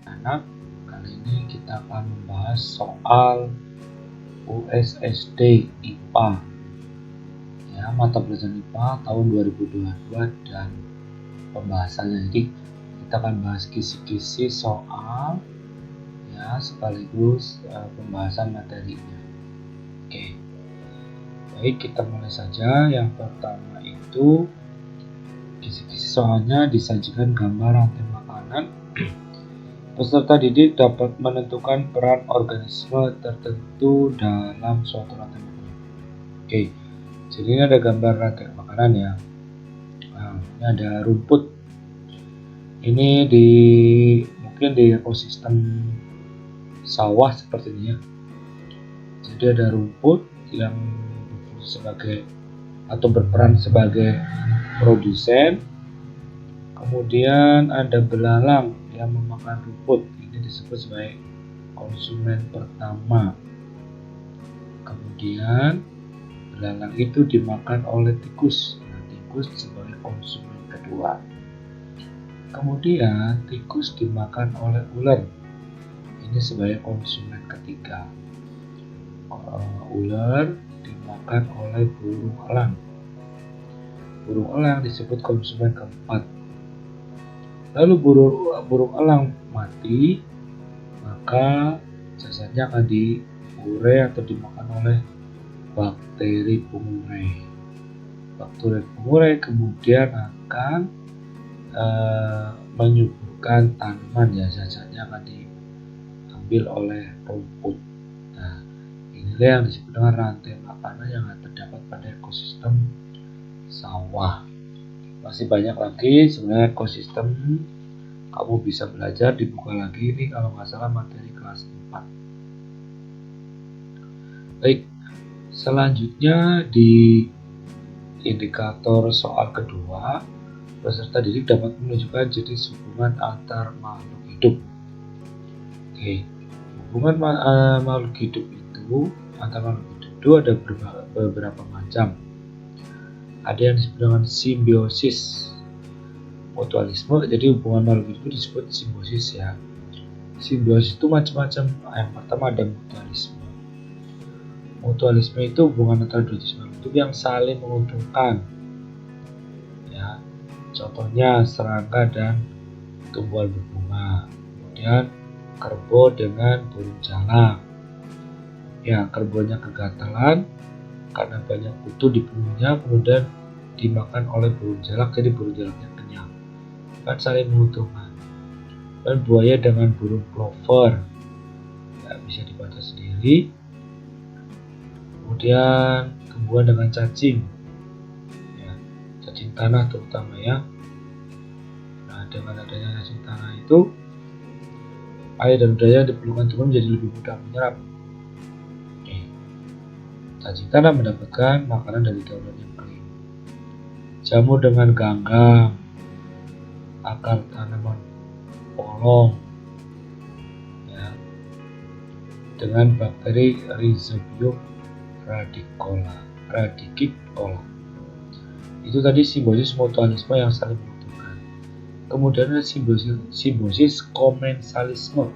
Anak, kali ini kita akan membahas soal USSD IPA ya, mata pelajaran IPA tahun 2022 dan pembahasannya. Jadi kita akan bahas kisi-kisi soal ya, sekaligus pembahasan materinya. Oke, baik, kita mulai saja. Yang pertama itu kisi-kisi soalnya disajikan gambar rantai makanan. Peserta didik dapat menentukan peran organisme tertentu dalam suatu rantai makanan. Oke, jadi ini ada gambar rantai makanan ya. Nah, ini ada rumput. Ini mungkin di ekosistem sawah seperti ini ya. Jadi ada rumput yang berfungsi sebagai atau berperan sebagai produsen. Kemudian ada belalang yang memakan rumput, ini disebut sebagai konsumen pertama. Kemudian belalang itu dimakan oleh tikus, tikus sebagai konsumen kedua. Kemudian tikus dimakan oleh ular, ini sebagai konsumen ketiga. Ular dimakan oleh burung elang, burung elang disebut konsumen keempat. Lalu burung elang mati, maka jasadnya akan diurai atau dimakan oleh bakteri pengurai. Bakteri pengurai kemudian akan menyuburkan tanaman ya, jasadnya akan diambil oleh rumput. Nah, inilah yang disebut dengan rantai makanan yang terdapat pada ekosistem sawah. Masih banyak lagi sebenarnya ekosistem, kamu bisa belajar dibuka lagi ini kalau nggak salah materi kelas 4. Baik, selanjutnya di indikator soal kedua, peserta didik dapat menunjukkan jenis hubungan antar makhluk hidup. Oke, hubungan makhluk hidup itu antar makhluk hidup itu ada beberapa macam. Ada yang disebut dengan simbiosis, mutualisme. Jadi hubungan makhluk hidup disebut simbiosis ya. Simbiosis itu macam-macam. Yang pertama ada mutualisme. Mutualisme itu hubungan antara dua jenis makhluk hidup yang saling menguntungkan. Ya, contohnya serangga dan tumbuhan berbunga. Kemudian kerbau dengan burung jalak. Ya, kerbaunya kegatalan karena banyak kutu di punggungnya, kemudian dimakan oleh burung jalak, jadi burung jalaknya kenyang. Kan saling menguntungkan. Dan buaya dengan burung plover, ya, bisa dibaca sendiri. Kemudian tumbuhan dengan cacing, ya, cacing tanah terutama ya. Nah, dengan adanya cacing tanah itu, air dan udara yang diperlukan tumbuhan menjadi lebih mudah menyerap. Cacing tanah mendapatkan makanan dari daun yang kering. Jamur dengan ganggang, akar tanaman polong, ya, dengan bakteri Rhizobium radicola. Itu tadi simbiosis mutualisme yang saling menguntungkan. Kemudian ada simbiosis komensalisme,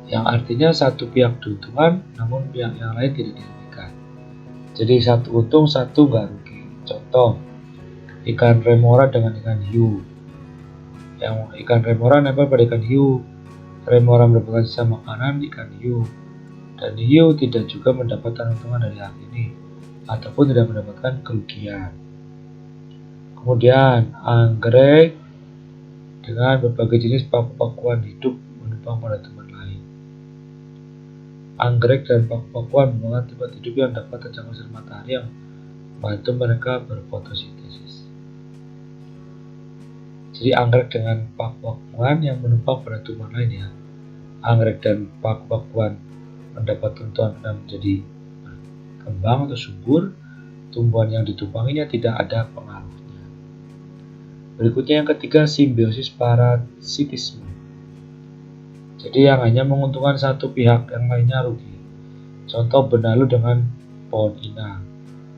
yang artinya satu pihak diuntungkan namun pihak yang lain tidak dirugikan. Jadi satu untung, satu nggak rugi. Contoh, ikan remora dengan ikan hiu. Yang ikan remora nempel pada ikan hiu, remora mendapatkan sisa makanan ikan hiu, dan hiu tidak juga mendapatkan keuntungan dari hal ini ataupun tidak mendapatkan kerugian. Kemudian anggrek dengan berbagai jenis paku-pakuan hidup menumpang pada tempat lain. Anggrek dan paku-pakuan merupakan tempat hidup yang dapat terjangkau sinar matahari yang membantu mereka berfotosintesis. Jadi anggrek dengan paku-pakuan yang menumpang pada tumbuhan lain ya. Anggrek dan paku-pakuan mendapat keuntungan dan menjadi berkembang atau subur. Tumbuhan yang ditumpanginya tidak ada pengaruhnya. Berikutnya yang ketiga, simbiosis parasitisme. Jadi yang hanya menguntungkan satu pihak, yang lainnya rugi. Contoh benalu dengan pohon inang.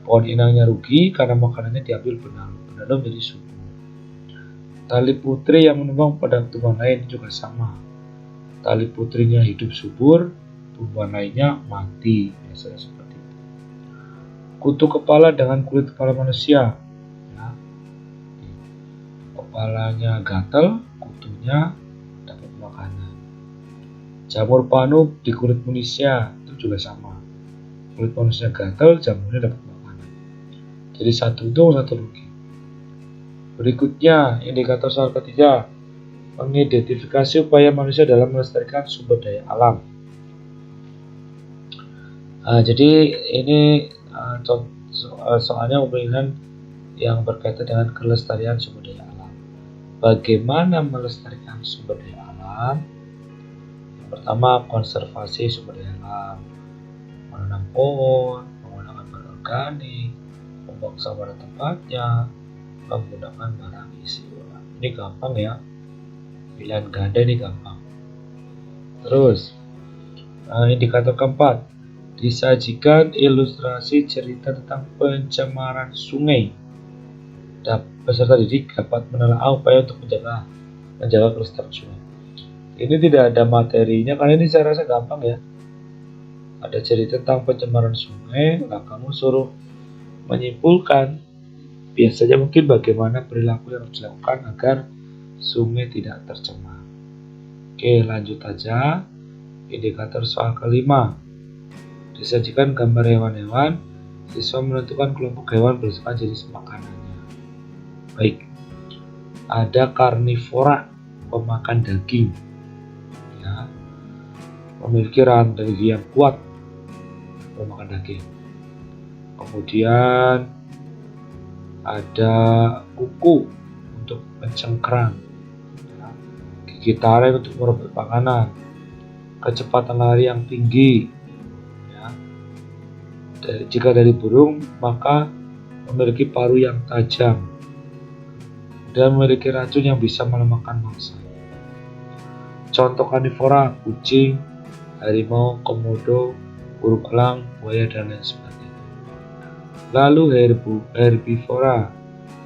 Pohon inangnya rugi karena makanannya diambil benalu. Benalu menjadi subur. Tali putri yang menumpang pada tumbuhan lain juga sama. Tali putrinya hidup subur, tumbuhan lainnya mati. Biasanya seperti itu. Kutu kepala dengan kulit kepala manusia. Ya. Kepalanya gatal, kutunya dapat makanan. Jamur panu di kulit manusia itu juga sama. Kulit manusia gatal, jamurnya dapat makanan. Jadi satu untung, satu rugi. Berikutnya, indikator soal ketiga, mengidentifikasi upaya manusia dalam melestarikan sumber daya alam. Jadi ini soalnya pemilihan yang berkaitan dengan kelestarian sumber daya alam. Bagaimana melestarikan sumber daya alam? Yang pertama, konservasi sumber daya alam, menanam pohon, menggunakan bahan organik, membuang sampah pada tempatnya, menggunakan barang isi ulang. Ini gampang ya, pilihan ganda ini gampang. Terus indikator keempat, disajikan ilustrasi cerita tentang pencemaran sungai. Peserta didik dapat menelaah upaya untuk menjaga kelestarian sungai. Ini tidak ada materinya karena ini saya rasa gampang ya. Ada cerita tentang pencemaran sungai, nah kamu suruh menyimpulkan biasanya mungkin bagaimana perilaku yang harus dilakukan agar sungai tidak tercemar. Oke, lanjut aja. Indikator soal kelima. Disajikan gambar hewan-hewan, siswa menentukan kelompok hewan berdasarkan jenis makanannya. Baik, ada karnivora, pemakan daging, ya, memiliki rantai gigi yang kuat, pemakan daging. Kemudian ada kuku untuk mencengkrang, ya, gigi taring untuk merebut makanan, kecepatan lari yang tinggi. Ya. Jika dari burung, maka memiliki paruh yang tajam dan memiliki racun yang bisa melemahkan mangsa. Contoh karnivora, kucing, harimau, komodo, burung elang, buaya, dan lain sebagainya. Lalu herbivora,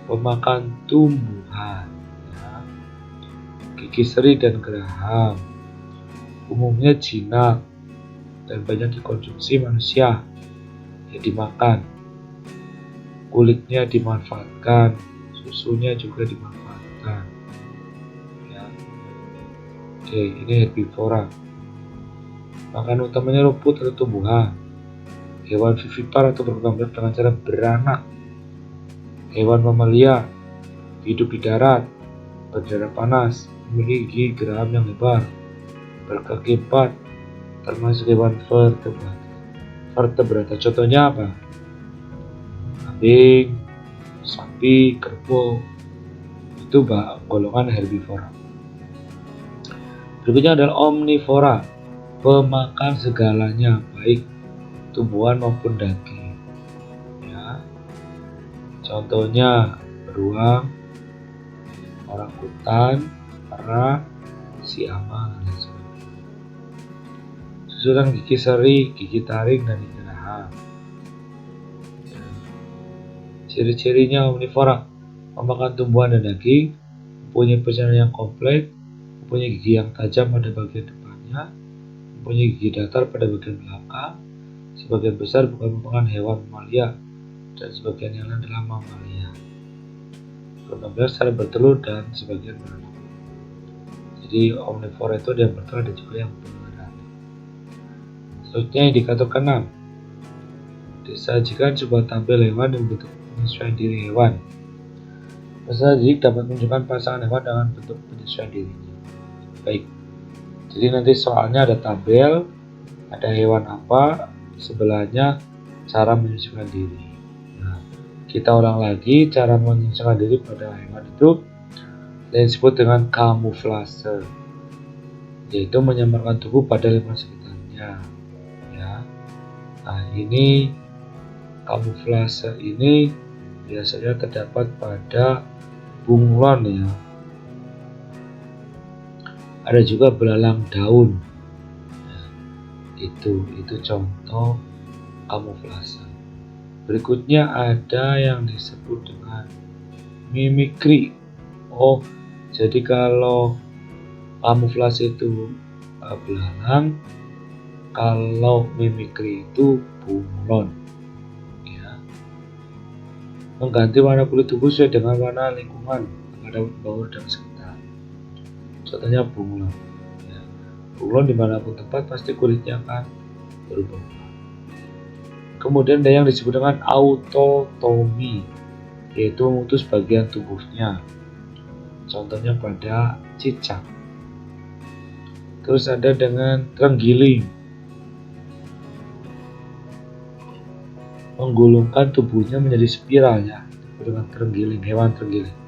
pemakan tumbuhan, ya. Gigi seri dan geraham, umumnya jinak dan banyak dikonsumsi manusia, ya dimakan. Kulitnya dimanfaatkan, susunya juga dimanfaatkan. Ya. Oke, ini herbivora. Makan utamanya rumput atau tumbuhan. Hewan vivipar atau berkembang biak dengan cara beranak. Hewan mamalia, hidup di darat, berdarah panas, memiliki gigi geraham yang lebar, berkaki 4, termasuk hewan vertebrata. Contohnya apa? Kambing, sapi, kerbau, itu golongan herbivora. Berikutnya adalah omnivora, pemakan segalanya, baik tumbuhan maupun daging. Ya. Contohnya beruang, orangutan, kera, siamang, dan sebagainya. Susunan gigi seri, gigi taring, dan gigi geraham. Ciri-cirinya omnivora, memakan tumbuhan dan daging, mempunyai pencernaan yang kompleks, mempunyai gigi yang tajam pada bagian depannya, mempunyai gigi datar pada bagian belakang. Sebagian besar bukan merupakan hewan mamalia dan sebagian yang lain adalah mamalia. Berkembang biak secara bertelur dan sebagian beranak. Jadi omnivora itu ada yang bertelur dan juga yang beranak. Selanjutnya indikator ke-6. Disajikan sebuah tabel hewan yang bentuk penyesuaian diri hewan. Peserta didik dapat menunjukkan pasangan hewan dengan bentuk penyesuaian dirinya. Baik, jadi nanti soalnya ada tabel, ada hewan apa, sebelahnya cara menyesuaikan diri. Nah, kita ulang lagi cara menyesuaikan diri pada hewan itu disebut dengan kamuflase, yaitu menyamarkan tubuh pada lingkungan sekitarnya. Ya. Nah, ini kamuflase ini biasanya terdapat pada bunglon ya. Ada juga belalang daun. Itu contoh kamuflase. Berikutnya ada yang disebut dengan mimikri. Jadi kalau kamuflase itu belalang, kalau mimikri itu bunglon. Ya. Mengganti warna kulit tubuh sesuai dengan warna lingkungan agar dapat membaur dengan sekitar. Contohnya bunglon. Ya. Bunglon dimanapun tempat pasti kulitnya akan berubah. Kemudian ada yang disebut dengan autotomi, yaitu memutus bagian tubuhnya. Contohnya pada cicak. Terus ada dengan terenggiling, menggulungkan tubuhnya menjadi spiral ya, dengan terenggiling, hewan terenggiling.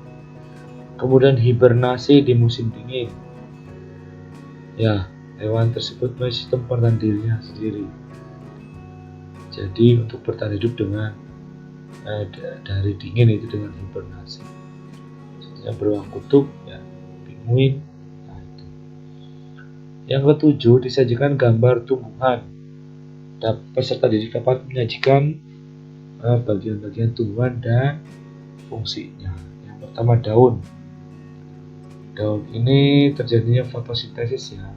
Kemudian hibernasi di musim dingin. Ya, hewan tersebut memiliki sistem pertahanan dirinya sendiri. Jadi untuk bertahan hidup dengan dari dingin itu dengan hibernasi. Contohnya beruang kutub, ya, penguin. Nah, itu. Yang ketujuh, disajikan gambar tumbuhan. Peserta didik dapat menyajikan bagian-bagian tumbuhan dan fungsinya. Yang pertama daun. Daun ini terjadinya fotosintesis ya.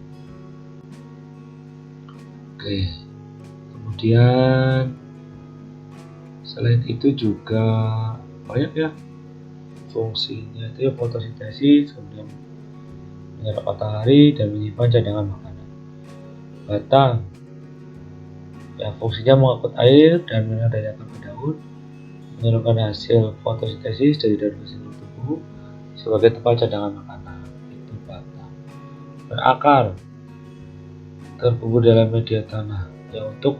Oke. Kemudian selain itu juga banyak ya fungsinya, itu ya fotosintesis, kemudian menyerap matahari dan menyimpan cadangan makanan. Batang ya, fungsinya mengangkut air dan mendayakan ke daun, menyalurkan hasil fotosintesis dari daun ke seluruh tubuh sebagai tempat cadangan makanan. Itu batang. Dan akar terkubur dalam media tanah ya, untuk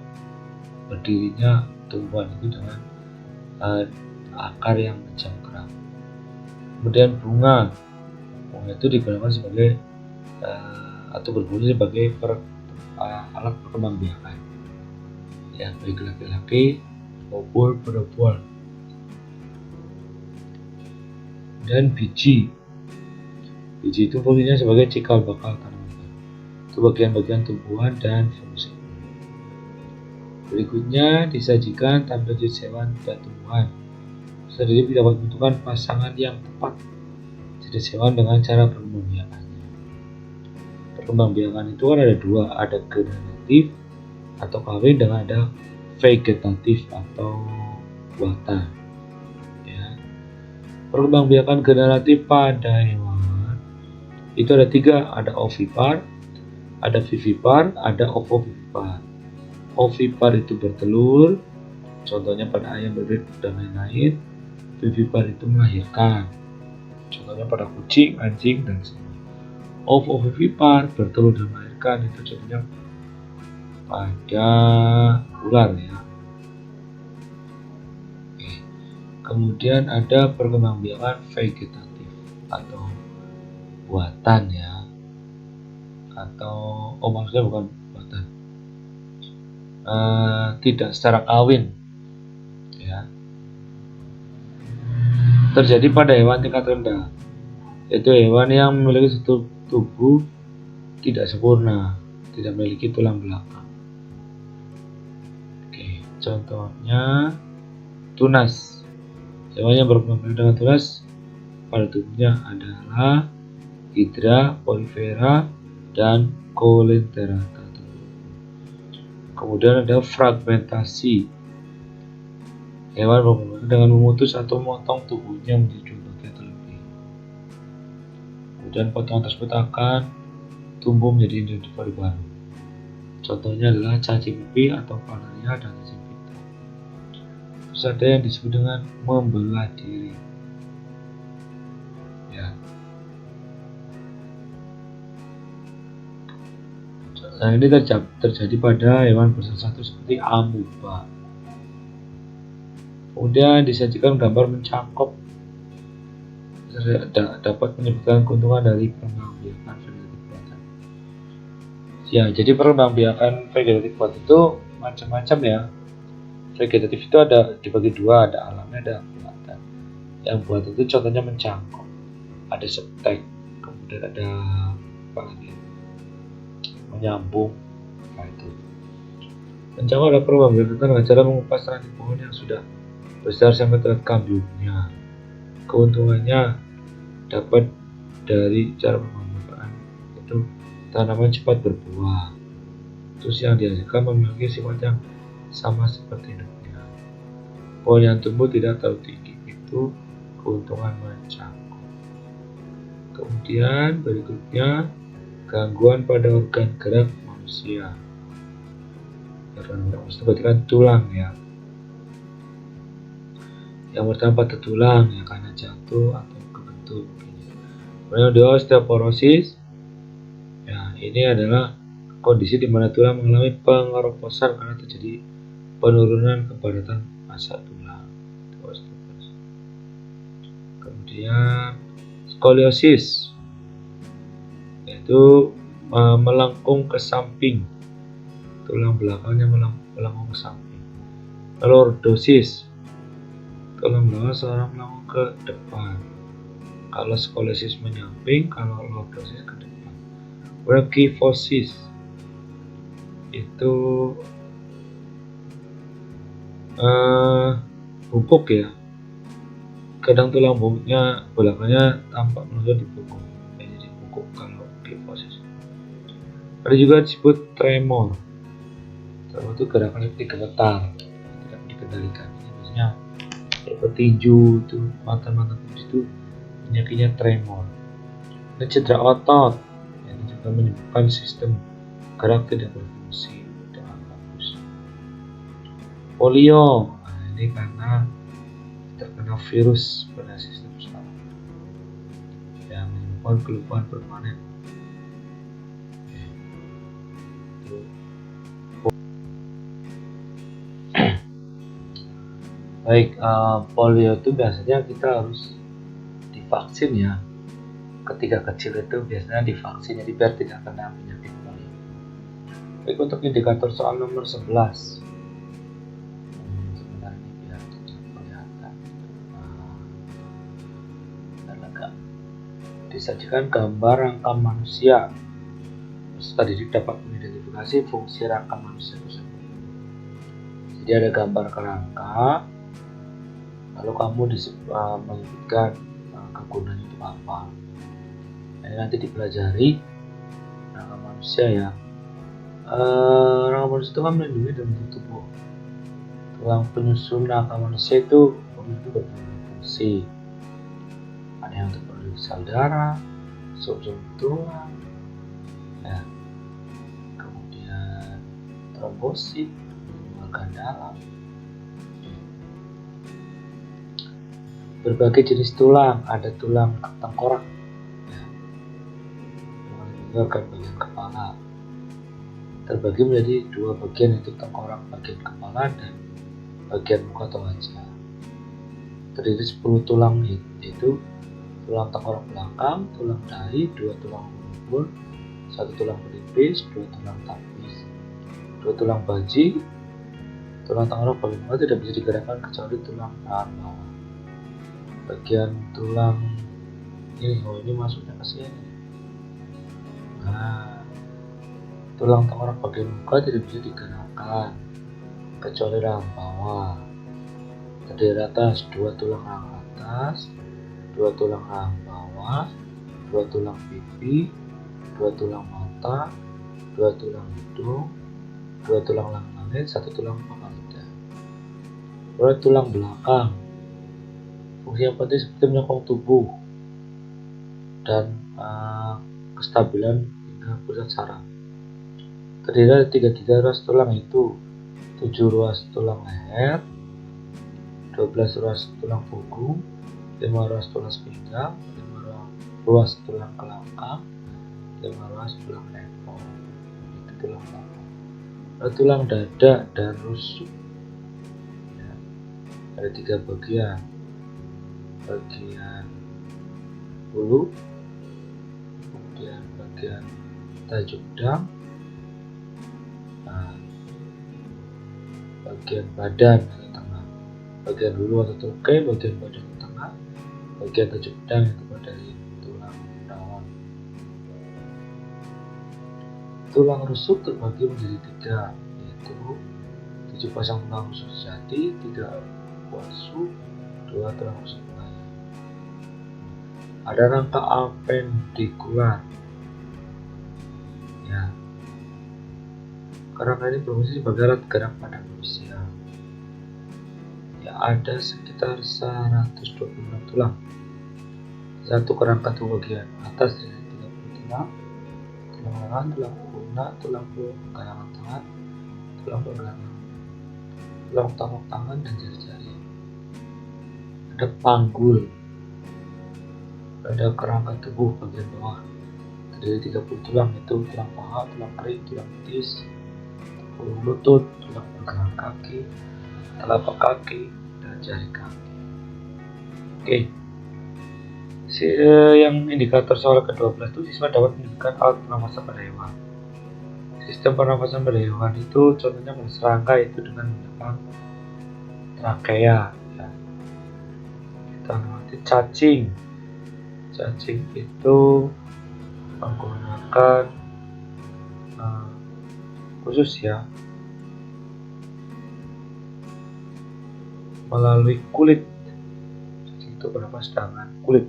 berdirinya tumbuhan itu dengan akar yang mencengkram. Kemudian bunga itu digunakan sebagai atau berfungsi sebagai alat perkembangbiakan ya, baik laki-laki maupun perempuan. Dan biji itu fungsinya sebagai cikal bakal tanaman, itu bagian-bagian tumbuhan dan fungsi. Berikutnya disajikan tampil jenis hewan dan tumbuhan. Jadi dapat menentukan pasangan yang tepat jenis hewan dengan cara perkembangbiakannya. Perkembangbiakan itu kan ada dua, ada generatif atau kawin, dengan ada vegetatif atau buatan. Ya. Perkembangbiakan generatif pada hewan itu ada tiga, ada ovipar, ada vivipar, ada ovovivipar. Ovipar itu bertelur, contohnya pada ayam, bebek, dan lain-lain. Vivipar itu melahirkan, contohnya pada kucing, anjing, dan sebagainya. Ovovivipar bertelur dan melahirkan, itu contohnya pada ular ya. Oke. Kemudian ada perkembangbiakan vegetatif atau buatan ya, atau maksudnya bukan buatan, tidak secara kawin ya, terjadi pada hewan tingkat rendah, yaitu hewan yang memiliki struktur tubuh tidak sempurna, tidak memiliki tulang belakang. Oke, contohnya tunas. Hewan yang berkembang dengan tunas pada tubuhnya adalah Hydra, Polyphera, dan Coelenterata. Kemudian ada fragmentasi. Hewan berkembang dengan memutus atau memotong tubuhnya menjadi dua bagian terlebih. Kemudian potongan tersebut akan tumbuh menjadi individu baru. Contohnya adalah cacing pipi atau Planaria dan cacing pita. Terus ada yang disebut dengan membelah diri. Ya. Nah, ini terjadi pada hewan bersatu seperti amuba. Kemudian disajikan gambar mencangkok, dapat menyebutkan keuntungan dari perkembangbiakan vegetatif buatan. Ya, jadi perkembangbiakan vegetatif buatan itu macam-macam ya. Vegetatif itu ada dibagi dua, ada alami, ada buatan. Yang buatan itu contohnya mencangkok, ada stek, kemudian ada apa lagi, menyambung. Nah, itu mencangkok ada perkembangbiakan dengan cara mengupas ranting pohon yang sudah besar sampai terlihat kambiumnya. Keuntungannya dapat dari cara pemanfaatan itu tanaman cepat berbuah. Terus yang dihasilkan memiliki sifat yang sama seperti induknya. Pohon yang tumbuh tidak terlalu tinggi itu keuntungan mencangkuk. Kemudian berikutnya gangguan pada organ gerak manusia. Organ gerak manusia berarti kan tulang ya. Yang pertama patah tulang ya karena jatuh atau kebentur. Kemudian osteoporosis. Ya, ini adalah kondisi di mana tulang mengalami pengeroposan karena terjadi penurunan kepadatan massa tulang. Kemudian skoliosis, yaitu melengkung ke samping, tulang belakangnya melengkung ke samping. Lordosis, tulang belakang seorang melengkung ke depan. Kalau skoliosis menyamping, kalau lordosis ke depan. Kyphosis itu bungkuk ya, kadang tulang bungkuknya belakangnya tampak menonjol di punggung, jadi bungkuk kalau kyphosis. Ada juga disebut tremor. Tremor itu gerakan yang digemetar, tidak dikendalikan. Ini biasanya petinju itu, mantan petinju itu penyakitnya tremor. Dan cedera otot, ini juga menyebabkan sistem gerak tidak berfungsi dengan bagus. Polio, ini karena terkena virus pada sistem saraf yang menyebabkan kelumpuhan permanen. Baik, polio itu biasanya kita harus divaksin ya. Ketika kecil itu biasanya divaksin, jadi biar tidak kena penyakit polio. Baik, untuk indikator soal nomor 11. Sebentar ini biar kelihatan. Disajikan gambar rangka manusia. Peserta didik dapat mengidentifikasi fungsi rangka manusia tersebut. Jadi ada gambar kerangka, lalu kamu menyebutkan kegunaannya itu apa. Ini nanti dipelajari rangka manusia ya. Rangka manusia itu kan melindungi dalam tubuh. Tulang penyusun rangka manusia itu memiliki berbagai fungsi. Ada yang untuk produksi sel darah, sum-sum tulang, ya. Kemudian trombosit, organ dalam. Berbagai jenis tulang, ada tulang tengkorak, ya. Organ bagian kepala terbagi menjadi dua bagian, yaitu tengkorak bagian kepala dan bagian muka atau wajah. Terdiri 10 tulang, yaitu tulang tengkorak belakang, tulang dahi, 2 tulang ulur, 1 tulang pelipis, 2 tulang tapis, 2 tulang baji. Tulang tengkorak bagian bawah tidak bisa digerakkan kecuali tulang paha bawah. Bagian tulang ini masuknya ke sini. Nah, tulang tengkorak bagian muka tidak bisa digerakkan kecuali rahang bawah. Terdiri atas 2 tulang rahang atas, 2 tulang rahang bawah, 2 tulang pipi, 2 tulang mata, 2 tulang hidung, 2 tulang langit, 1 tulang pangkal lidah. Kemudian tulang belakang, fungsi yang penting seperti menyokong tubuh dan kestabilan hingga pusat saraf. Terdiri dari 3 ruas tulang, yaitu 7 ruas tulang leher, 12 ruas tulang punggung, 5 ruas tulang pinggang, 5 ruas tulang kelangkang, 5 ruas tulang leher. Itu tulang belakang. Lalu tulang dada dan rusuk, ya, ada 3 bagian. Bagian bulu, kemudian bagian tajuk dang, bagian badan atau tengah, bagian bulu atau tungkai, bagian badan atau tengah, bagian tajuk dang itu dari tulang rawan. Tulang rusuk terbagi menjadi 3, yaitu 7 pasang tulang rusuk sejati, 3 palsu, 2 tulang rusuk lain. Ada rangka apendikular. Ya, rangka ini berfungsi sebagai alat gerak pada manusia. Ya, ada sekitar 126 tulang. Satu kerangka tubuh bagian atas dari 30 tulang, tulang lengan, tulang pundak, tulang pergelangan tangan, tulang pergelangan, tulang telapak tangan dan jari-jari. Ada panggul. Ada kerangka tubuh bagian bawah dari 30 tulang, itu tulang paha, tulang kering, tulang betis, tulang lutut, tulang pergelangan kaki, telapak kaki, dan jari kaki. Oke. Yang indikator soal ke-12 itu siswa dapat menunjukkan alat pernafasan pada hewan. Sistem pernafasan pada hewan itu contohnya pada serangga itu dengan menggunakan trakea. Ya. Kita amati cacing. Cacing itu menggunakan khusus ya, melalui kulit. Cacing itu bernapas dengan kulit.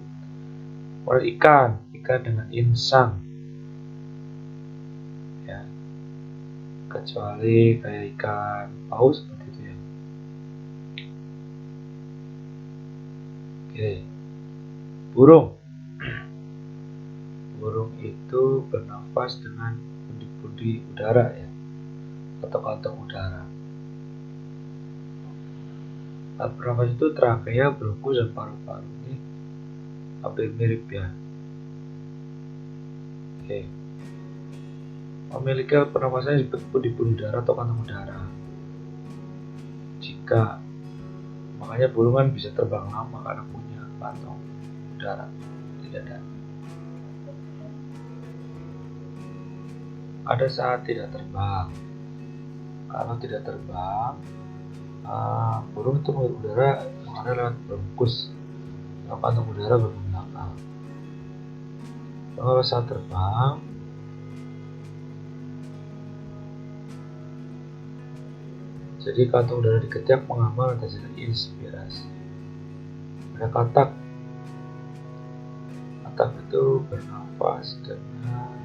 Kemudian ikan dengan insang. Ya. Kecuali kayak ikan paus seperti itu ya. Oke. Burung itu bernafas dengan pundi-pundi udara ya, atau kantong udara. Alat bernafas itu trakea, bronkus, dan paru-paru. Ini hampir mirip ya. Oke. Memiliki alat pernafasan disebut pundi-pundi udara atau kantong udara. Makanya burung kan bisa terbang lama karena punya kantong udara di dada. Ada saat tidak terbang. Kalau tidak terbang, burung itu mengirim udara mengalir lewat bronkus atau kantong udara bagian belakang. Kalau saat terbang, jadi kantong udara di ketiak mengamal atas inspirasi. Ada katak. Katak itu bernafas dengan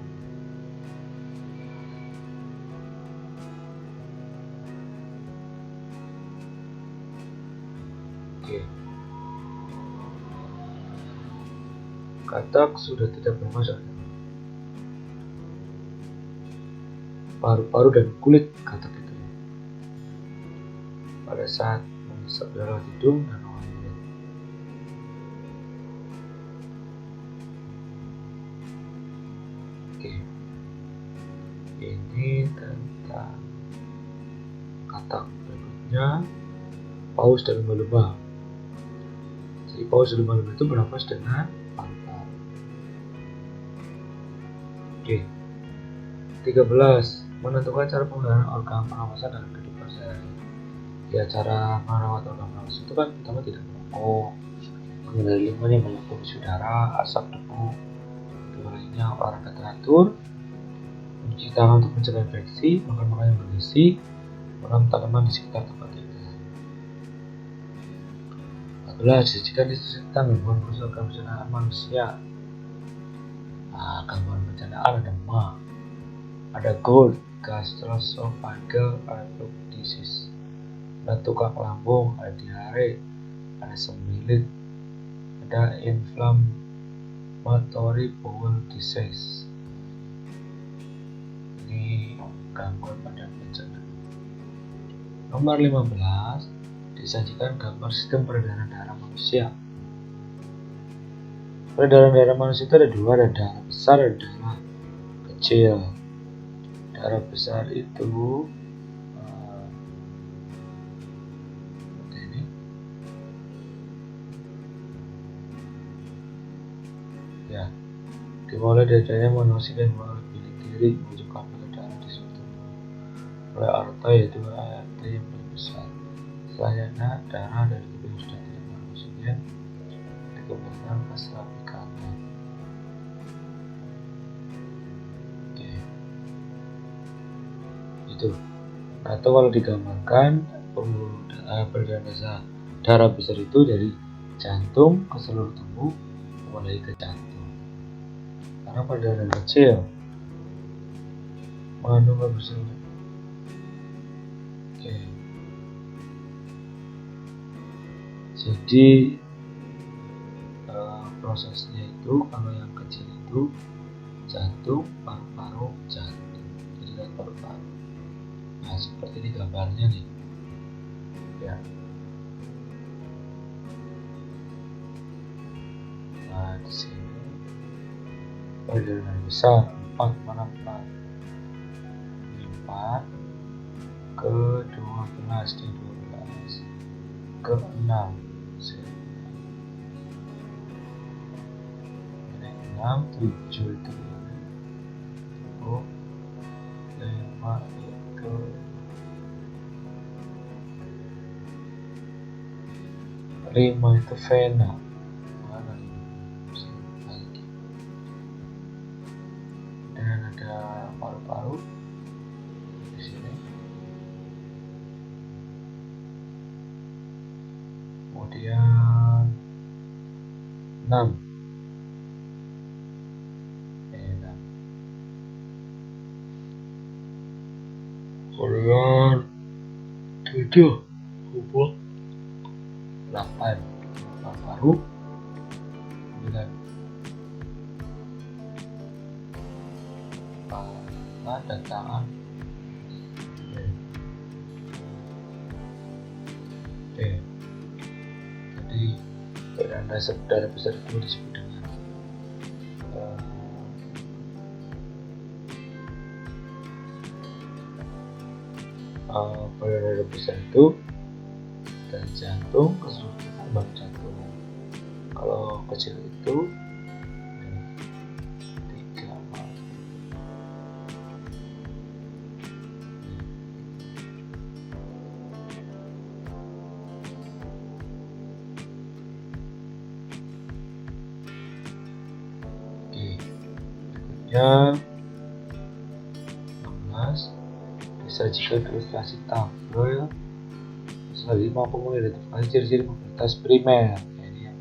katak sudah tidak bermasalah. Paru-paru dan kulit katak itu pada saat menghisap darah hidung dan mulut. Oke, ini tentang katak. Berikutnya paus dan lumba-lumba. Jadi paus dan lumba-lumba itu bernafas dengan paru-paru. Oke. 13. Menentukan cara penggunaan organ pernafasan dalam kehidupan sehari-hari. Ya, cara merawat organ pernafasan itu kan pertama tidak merokok, menghindari lingkungan yang banyak polusi udara, asap, debu, kedua lainnya olahraga teratur, mencuci tangan untuk mencegah infeksi, makan makanan yang bergizi, menanam tanaman di sekitar tempat tinggal. 14. Jika diskusi tentang gangguan organ pencernaan manusia. Gangguan pencernaan ada MA, ada GORD, gastroesophageal reflux disease, ada tukak lambung, ada diare, ada sembelit, ada inflammatory bowel disease. Ini gangguan pada pencernaan. Nomor 15, disajikan gambar sistem peredaran darah manusia. Peredaran darah manusia itu ada dua, ada darah besar dan darah kecil. Darah besar itu seperti ini. Ya, dimulai dari darah manusia dan melalui bilik diri menuju kapil darah di seluruh tubuh. Oleh aorta yaitu arteri yang paling besar. Selanjutnya darah dari tubuh yang sudah tidak mengandung oksigen dikembalikan ke serabikata. Oke, itu. Atau kalau digambarkan peredaran darah besar itu dari jantung ke seluruh tubuh, mulai ke jantung. Karena pada anak kecil mengandung karbohidrat. Oke. Jadi prosesnya itu kalau yang kecil itu jantung, paru-paru, jantung. Jadi lihat paru-paru. Nah, seperti ini gambarnya nih. Ya. Nah, di sini bagian besar 4 mana 4 ke 12 di 12 ke 6 ini 6 7 itu 5 itu 5 itu vena. Mana lagi? Dan ada paru-paru di sini. Kemudian 6. Kemudian 7 hubung 8 paru-paru 9 kepala dan tangan. Oke. Jadi badan darah besar itu disebut dengan badan darah besar itu dari jantung ke seluruh kembang jantung. Kalau kecil itu 3 berikutnya 16 disajikan ilustrasi tabel selanjutnya mampu mengidentifikasi ciri-ciri pubertas primer. Ini yang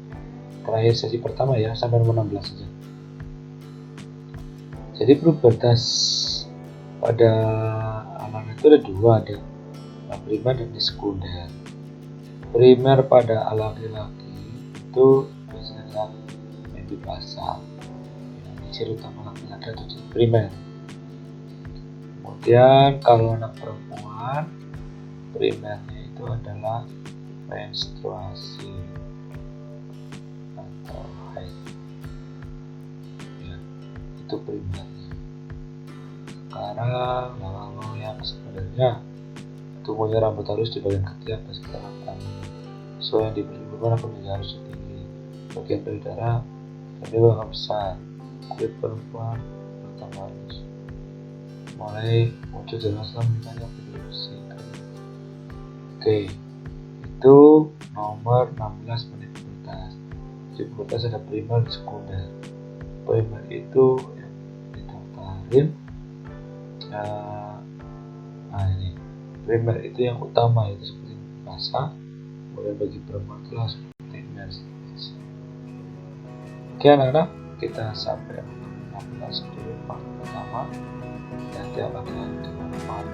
terakhir sesi pertama ya, sampai nomor 16 saja. Jadi pubertas pada anak itu ada 2, ada primer dan sekunder. Primer pada laki-laki itu biasanya mimpi basal. Ini ciri utama laki-laki atau ciri primer. Kemudian kalau anak perempuan, primernya itu adalah menstruasi atau haid. Ya, itu primernya. Sekarang kalau yang sebenarnya tumbuhnya rambut halus di bagian ketiak dan sekitar mata. So yang diperlukan akan menjadi harus tinggi. Bagian payudara dan dia bakal besar. Kulit perempuan bertambah halus. Mulai muncul jelas misalnya evolusi. Oke, itu nomor 16 menit pubertas. Di pubertas ada primer dan sekunder. Primer itu yang didaftarin. Nah ini primer itu yang utama, itu seperti basah. Kemudian bagi perempuan itu langsung seperti menstruasi. Oke anak-anak, kita sampai nomor 16 dulu part pertama. Nanti akan lanjut part